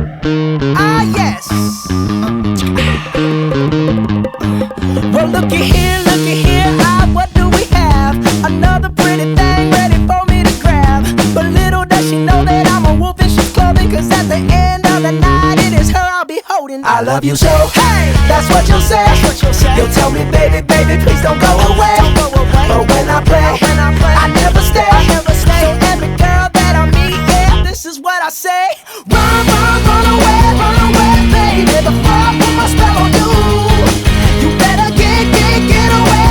Ah, yes. Well, looky here, ah, what do we have? Another pretty thing ready for me to grab. But little does she know that I'm a wolf in sheep's clothing. Cause at the end of the night, it is her I'll be holding. I love you so, hey, that's what you'll say. You'll tell me, baby, baby, please don't go away. But when I play, I never stay. So every girl that I meet, yeah, this is what I say. Run, run away, baby, before I put my spell on you. You better get away,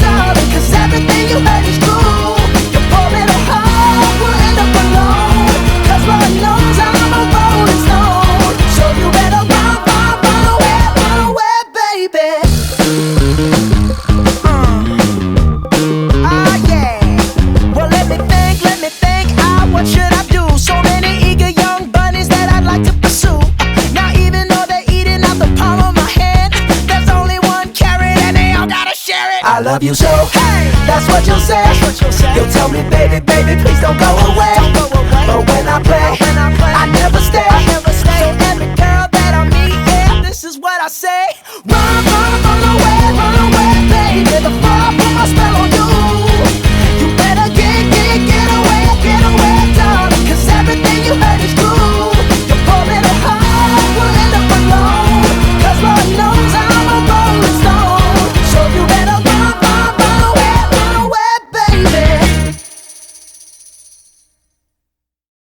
darling, cause everything you heard is true. Your poor little heart will end up alone, cause Lord knows I'm a rolling stone. So you better run away, baby. Ah, yeah. Well, let me think, ah, what should I do? So many eager young bunnies that I'd like to pursue. Now even though they're eating out the palm of my hand, there's only one carrot and they all gotta share it. I love you so, hey, that's what you'll say. You'll tell me, baby, baby, please don't go away. But when I play, I never stay.